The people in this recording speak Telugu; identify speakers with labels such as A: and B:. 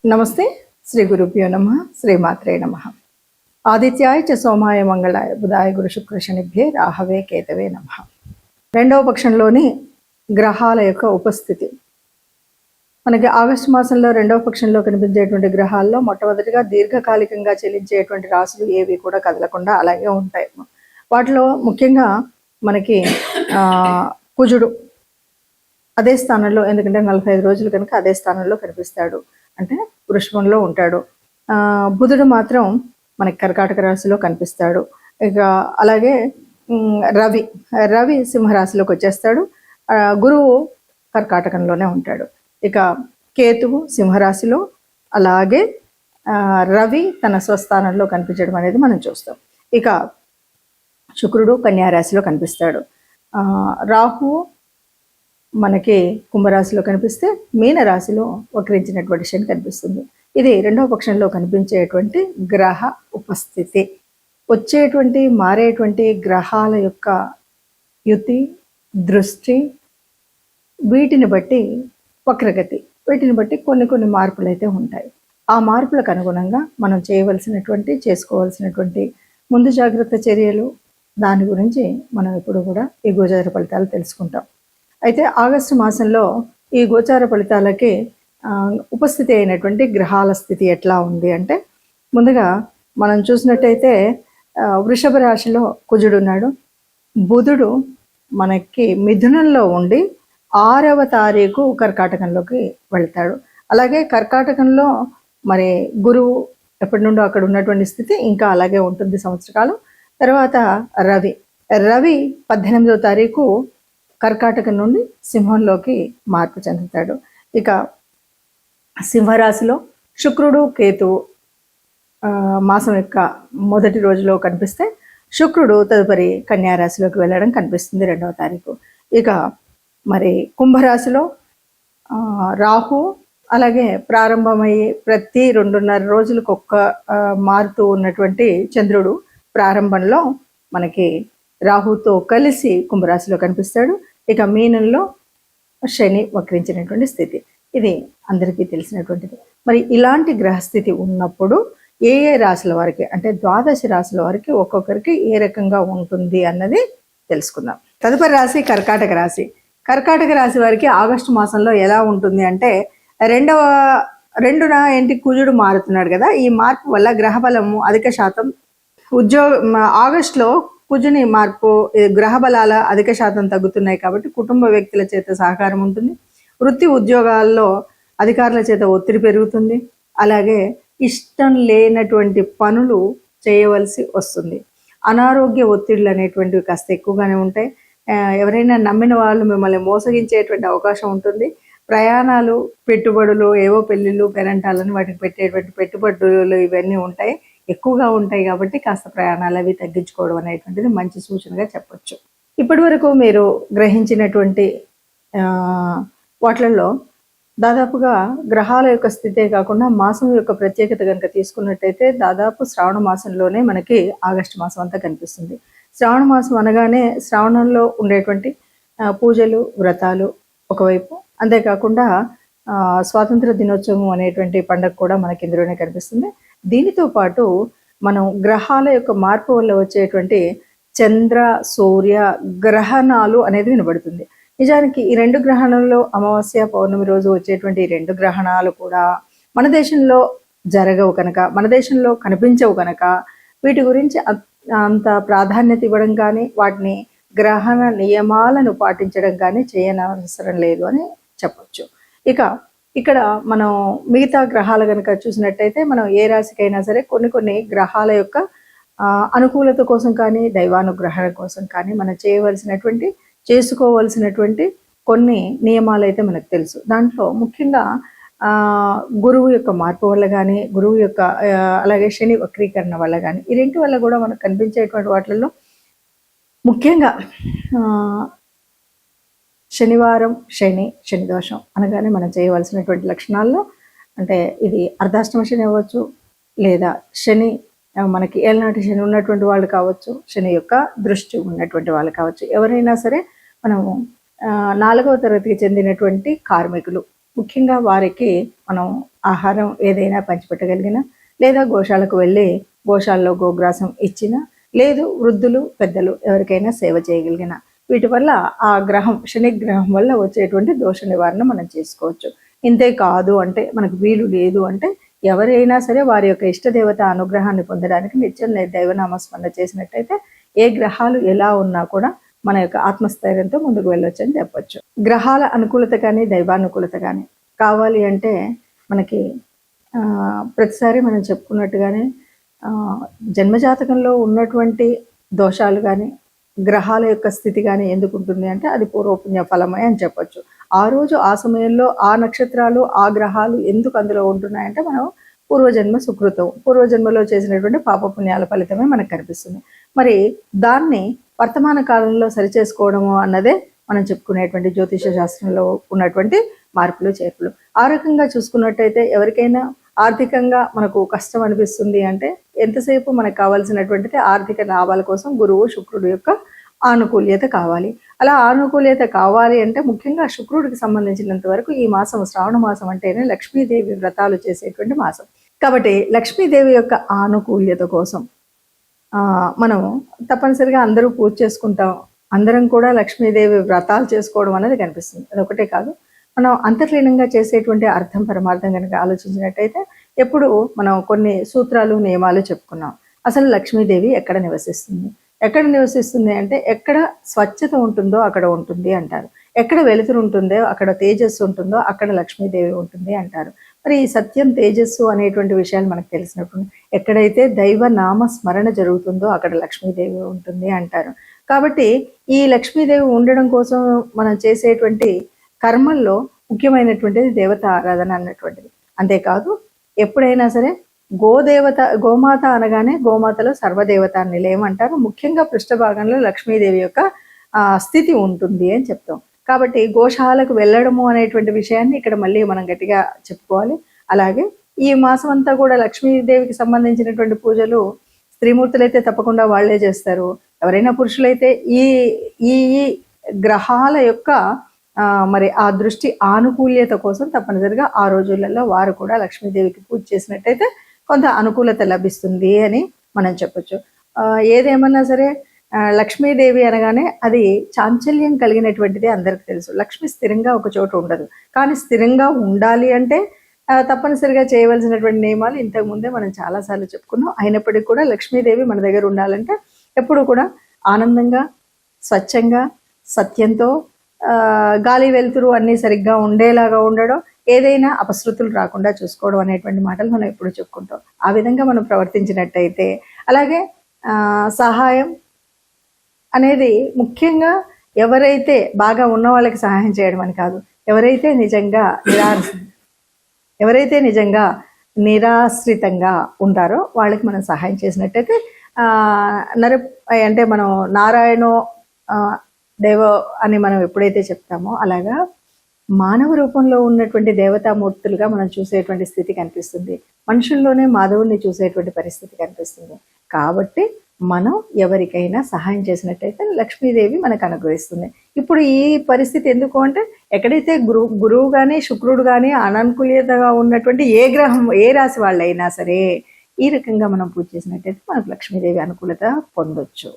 A: నమస్తే. శ్రీ గురుభ్యో నమః. శ్రీమాత్రే నమః. ఆదిత్యాయ చ సోమాయ మంగళాయ బుధాయ గురు శుక్ర శనిభ్యే రాహవే కేతవే నమః. రెండవ పక్షంలోని గ్రహాల యొక్క ఉపస్థితి. మనకి ఆగస్టు మాసంలో రెండవ పక్షంలో కనిపించేటువంటి గ్రహాల్లో మొట్టమొదటిగా దీర్ఘకాలికంగా చెల్లించేటువంటి రాశులు ఏవి కూడా కదలకుండా అలాగే ఉంటాయి. వాటిలో ముఖ్యంగా మనకి కుజుడు అదే స్థానంలో, ఎందుకంటే 45 రోజులు కనుక అదే స్థానంలో కనిపిస్తాడు, అంటే వృషభంలో ఉంటాడు. బుధుడు మాత్రం మనకి కర్కాటక రాశిలో కనిపిస్తాడు. ఇక అలాగే రవి సింహరాశిలోకి వచ్చేస్తాడు. గురువు కర్కాటకంలోనే ఉంటాడు. ఇక కేతువు సింహరాశిలో, అలాగే రవి తన స్వస్థానంలో కనిపించడం అనేది మనం చూస్తాం. ఇక శుక్రుడు కన్యారాశిలో కనిపిస్తాడు. రాహువు మనకి కుంభరాశిలో కనిపిస్తే మీనరాశిలో వక్రించినటువంటి శని కనిపిస్తుంది. ఇది రెండవ పక్షంలో కనిపించేటువంటి గ్రహ ఉపస్థితి. వచ్చేటువంటి మారేటువంటి గ్రహాల యొక్క యుతి, దృష్టి, వీటిని బట్టి వక్రగతి, వీటిని బట్టి కొన్ని మార్పులు అయితే ఉంటాయి. ఆ మార్పులకు అనుగుణంగా మనం చేసుకోవాల్సినటువంటి ముందు జాగ్రత్త చర్యలు, దాని గురించి మనం ఎప్పుడు కూడా ఈ గోచార ఫలితాలు తెలుసుకుంటాం. అయితే ఆగస్టు మాసంలో ఈ గోచార ఫలితాలకి ఉపస్థితి అయినటువంటి గ్రహాల స్థితి ఎట్లా ఉంది అంటే, ముందుగా మనం చూసినట్టయితే వృషభ రాశిలో కుజుడు ఉన్నాడు. బుధుడు మనకి మిథునంలో ఉండి 6వ తారీఖు కర్కాటకంలోకి వెళ్తాడు. అలాగే కర్కాటకంలో మరి గురువు ఎప్పటి నుండో అక్కడ ఉన్నటువంటి స్థితి ఇంకా అలాగే ఉంటుంది సంవత్సరకాలం. తర్వాత రవి 18వ తారీఖు కర్కాటకం నుండి సింహంలోకి మార్పు చెందుతాడు. ఇక సింహరాశిలో శుక్రుడు కేతువు మాసం యొక్క మొదటి రోజులో కనిపిస్తే, శుక్రుడు తదుపరి కన్యారాశిలోకి వెళ్ళడం కనిపిస్తుంది 2వ తారీఖు. ఇక మరి కుంభరాశిలో రాహు, అలాగే ప్రారంభమయ్యి ప్రతి 2.5 రోజులకు మారుతూ ఉన్నటువంటి చంద్రుడు ప్రారంభంలో మనకి రాహుతో కలిసి కుంభరాశిలో కనిపిస్తాడు. ఇక మీనంలో శని వక్రించినటువంటి స్థితి, ఇది అందరికీ తెలిసినటువంటిది. మరి ఇలాంటి గ్రహస్థితి ఉన్నప్పుడు ఏ రాశుల వారికి, అంటే 12 రాశుల వారికి ఒక్కొక్కరికి ఏ రకంగా ఉంటుంది అన్నది తెలుసుకుందాం. తదుపరి రాశి కర్కాటక రాశి. కర్కాటక రాశి వారికి ఆగస్టు మాసంలో ఎలా ఉంటుంది అంటే, రెండున కుజుడు మారుతున్నాడు కదా, ఈ మార్పు వల్ల గ్రహబలము అధిక శాతం ఆగస్టులో కుజుని మార్పు, గ్రహ బలాల అధిక శాతం తగ్గుతున్నాయి కాబట్టి కుటుంబ వ్యక్తుల చేత సహకారం ఉంటుంది. వృత్తి ఉద్యోగాల్లో అధికారుల చేత ఒత్తిడి పెరుగుతుంది. అలాగే ఇష్టం లేనటువంటి పనులు చేయవలసి వస్తుంది. అనారోగ్య ఒత్తిడులు అనేటువంటివి కాస్త ఎక్కువగానే ఉంటాయి. ఎవరైనా నమ్మిన వాళ్ళు మిమ్మల్ని మోసగించేటువంటి అవకాశం ఉంటుంది. ప్రయాణాలు, పెట్టుబడులు, ఏవో పెళ్ళిళ్ళు, పెరంటాలని వాటికి పెట్టేటువంటి పెట్టుబడులు ఇవన్నీ ఉంటాయి, ఎక్కువగా ఉంటాయి. కాబట్టి కాస్త ప్రయాణాలు అవి తగ్గించుకోవడం అనేటువంటిది మంచి సూచనగా చెప్పొచ్చు. ఇప్పటి వరకు మీరు గ్రహించినటువంటి వాటిల్లో దాదాపుగా గ్రహాల యొక్క స్థితే కాకుండా మాసం యొక్క ప్రత్యేకత కనుక తీసుకున్నట్టయితే, దాదాపు శ్రావణ మాసంలోనే మనకి ఆగస్టు మాసం అంతా కనిపిస్తుంది. శ్రావణ మాసం అనగానే శ్రావణంలో ఉండేటువంటి పూజలు, వ్రతాలు ఒకవైపు, అంతేకాకుండా స్వాతంత్ర దినోత్సవం అనేటువంటి పండుగ కూడా మనకి ఇందులోనే కనిపిస్తుంది. దీనితో పాటు మనం గ్రహాల యొక్క మార్పు వల్ల వచ్చేటువంటి చంద్ర సూర్య గ్రహణాలు అనేది వినబడుతుంది. నిజానికి ఈ 2 గ్రహణాలలో అమావాస్య, పౌర్ణమి రోజు వచ్చేటువంటి 2 గ్రహణాలు కూడా మన దేశంలో జరగవు కనుక, మన దేశంలో కనిపించవు కనుక, వీటి గురించి అంత ప్రాధాన్యత ఇవ్వడం కానీ, వాటిని గ్రహణ నియమాలను పాటించడం కానీ చేయనవసరం లేదు అని చెప్పొచ్చు. ఇక ఇక్కడ మనం మిగతా గ్రహాలు కనుక చూసినట్టయితే, మనం ఏ రాశికైనా సరే కొన్ని గ్రహాల యొక్క అనుకూలత కోసం కానీ, దైవానుగ్రహణ కోసం కానీ మనం చేసుకోవలసినటువంటి కొన్ని నియమాలు అయితే మనకు తెలుసు. దాంట్లో ముఖ్యంగా గురువు యొక్క మార్పు వల్ల కానీ, గురువు యొక్క అలాగే శని వక్రీకరణ వల్ల కానీ, ఈ 2 వల్ల కూడా మనకు కనిపించేటువంటి వాటిల్లో ముఖ్యంగా శనివారం శని దోషం అనగానే మనం చేయవలసినటువంటి లక్షణాల్లో, అంటే ఇది అర్ధాష్టమ శని అవ్వచ్చు, లేదా శని మనకి ఏళ్ళనాటి శని ఉన్నటువంటి వాళ్ళు కావచ్చు, శని యొక్క దృష్టి ఉన్నటువంటి వాళ్ళు కావచ్చు, ఎవరైనా సరే మనము 4వ తరగతికి చెందినటువంటి కార్మికులు, ముఖ్యంగా వారికి మనం ఆహారం ఏదైనా పంచిపెట్టగలిగిన, లేదా గోశాలకు వెళ్ళి గోశాలలో గోగ్రాసం ఇచ్చిన, లేదు వృద్ధులు పెద్దలు ఎవరికైనా సేవ చేయగలిగిన, వీటి వల్ల ఆ గ్రహం శనిగ్రహం వల్ల వచ్చేటువంటి దోష నివారణ మనం చేసుకోవచ్చు. ఇంతే కాదు అంటే మనకు వీలు లేదు అంటే ఎవరైనా సరే వారి యొక్క ఇష్టదేవత అనుగ్రహాన్ని పొందడానికి నిత్యం దైవనామస్మరణ చేసినట్టయితే ఏ గ్రహాలు ఎలా ఉన్నా కూడా మన యొక్క ఆత్మస్థైర్యంతో ముందుకు వెళ్ళొచ్చు అని చెప్పొచ్చు. గ్రహాల అనుకూలత కానీ దైవానుకూలత కానీ కావాలి అంటే మనకి ప్రతిసారి మనం చెప్పుకున్నట్టుగానే జన్మజాతకంలో ఉన్నటువంటి దోషాలు కానీ గ్రహాల యొక్క స్థితి కానీ ఎందుకు ఉంటుంది అంటే అది పూర్వపుణ్య ఫలమే అని చెప్పొచ్చు. ఆ రోజు ఆ సమయంలో ఆ నక్షత్రాలు ఆ గ్రహాలు ఎందుకు అందులో ఉంటున్నాయంటే మనం పూర్వజన్మ సుకృతం, పూర్వజన్మలో చేసినటువంటి పాపపుణ్యాల ఫలితమే మనకు కనిపిస్తుంది. మరి దాన్ని వర్తమాన కాలంలో సరిచేసుకోవడము అన్నదే మనం చెప్పుకునేటువంటి జ్యోతిష శాస్త్రంలో ఉన్నటువంటి మార్పులు చేర్పులు. ఆ రకంగా చూసుకున్నట్టయితే ఎవరికైనా ఆర్థికంగా మనకు కష్టం అనిపిస్తుంది అంటే ఎంతసేపు మనకు కావాల్సినటువంటిది ఆర్థిక లాభాల కోసం గురువు శుక్రుడు యొక్క ఆనుకూల్యత కావాలి. అలా ఆనుకూల్యత కావాలి అంటే ముఖ్యంగా శుక్రుడికి సంబంధించినంత వరకు ఈ మాసం శ్రావణ మాసం అంటేనే లక్ష్మీదేవి వ్రతాలు చేసేటువంటి మాసం. కాబట్టి లక్ష్మీదేవి యొక్క ఆనుకూల్యత కోసం మనం తప్పనిసరిగా అందరూ పూజ చేసుకుంటాం. అందరం కూడా లక్ష్మీదేవి వ్రతాలు చేసుకోవడం అనేది కనిపిస్తుంది. అదొకటే కాదు, మనం అంతర్లీనంగా చేసేటువంటి అర్థం పరమార్థం కనుక ఆలోచించినట్టయితే ఎప్పుడు మనం కొన్ని సూత్రాలు నియమాలు చెప్పుకున్నాం. అసలు లక్ష్మీదేవి ఎక్కడ నివసిస్తుంది అంటే ఎక్కడ స్వచ్ఛత ఉంటుందో అక్కడ ఉంటుంది అంటారు. ఎక్కడ వెలుతురు ఉంటుందో అక్కడ తేజస్సు ఉంటుందో అక్కడ లక్ష్మీదేవి ఉంటుంది అంటారు. మరి ఈ సత్యం తేజస్సు అనేటువంటి విషయాలు మనకు తెలిసినప్పుడు ఎక్కడైతే దైవ నామ స్మరణ జరుగుతుందో అక్కడ లక్ష్మీదేవి ఉంటుంది అంటారు. కాబట్టి ఈ లక్ష్మీదేవి ఉండడం కోసం మనం చేసేటువంటి కర్మల్లో ముఖ్యమైనటువంటిది దేవత ఆరాధన అన్నటువంటిది. అంతేకాదు ఎప్పుడైనా సరే గోమాత అనగానే గోమాతలో సర్వదేవత నిలయం అంటారు. ముఖ్యంగా పృష్ఠభాగంలో లక్ష్మీదేవి యొక్క స్థితి ఉంటుంది అని చెప్తాం. కాబట్టి గోశాలకు వెళ్ళడము అనేటువంటి విషయాన్ని ఇక్కడ మళ్ళీ మనం గట్టిగా చెప్పుకోవాలి. అలాగే ఈ మాసం అంతా కూడా లక్ష్మీదేవికి సంబంధించినటువంటి పూజలు స్త్రీమూర్తులైతే తప్పకుండా వాళ్లే చేస్తారు. ఎవరైనా పురుషులైతే ఈ ఈ గ్రహాల యొక్క మరి ఆ దృష్టి ఆనుకూల్యత కోసం తప్పనిసరిగా ఆ రోజులలో వారు కూడా లక్ష్మీదేవికి పూజ చేసినట్టయితే కొంత అనుకూలత లభిస్తుంది అని మనం చెప్పొచ్చు. ఏదేమన్నా సరే లక్ష్మీదేవి అనగానే అది చాంచల్యం కలిగినటువంటిది అందరికి తెలుసు. లక్ష్మి స్థిరంగా ఒక చోట ఉండదు. కానీ స్థిరంగా ఉండాలి అంటే తప్పనిసరిగా చేయవలసినటువంటి నియమాలు ఇంతకు ముందే మనం చాలాసార్లు చెప్పుకున్నాం. అయినప్పటికీ కూడా లక్ష్మీదేవి మన దగ్గర ఉండాలంటే ఎప్పుడు కూడా ఆనందంగా, స్వచ్ఛంగా, సత్యంతో, గాలి వెలుతురు అన్నీ సరిగ్గా ఉండేలాగా ఉండడం, ఏదైనా అపశృతులు రాకుండా చూసుకోవడం అనేటువంటి మాటలు మనం ఎప్పుడు చెప్పుకుంటాం. ఆ విధంగా మనం ప్రవర్తించినట్టయితే, అలాగే సహాయం అనేది ముఖ్యంగా ఎవరైతే బాగా ఉన్న వాళ్ళకి సహాయం చేయడం అని కాదు, ఎవరైతే నిజంగా నిరాశ్రితంగా ఉంటారో వాళ్ళకి మనం సహాయం చేసినట్టయితే అంటే మనం నారాయణో దేవ అని మనం ఎప్పుడైతే చెప్తామో అలాగా మానవ రూపంలో ఉన్నటువంటి దేవతామూర్తులుగా మనం చూసేటువంటి స్థితి కనిపిస్తుంది. మనుషుల్లోనే మాధవుల్ని చూసేటువంటి పరిస్థితి కనిపిస్తుంది. కాబట్టి మనం ఎవరికైనా సహాయం చేసినట్టయితే లక్ష్మీదేవి మనకు అనుగ్రహిస్తుంది. ఇప్పుడు ఈ పరిస్థితి ఎందుకు అంటే ఎక్కడైతే గురువు కానీ శుక్రుడు కానీ అననుకూలతగా ఉన్నటువంటి ఏ గ్రహం ఏ రాశి వాళ్ళైనా సరే ఈ రకంగా మనం పూజ చేసినట్టయితే మనకు లక్ష్మీదేవి అనుకూలత పొందొచ్చు.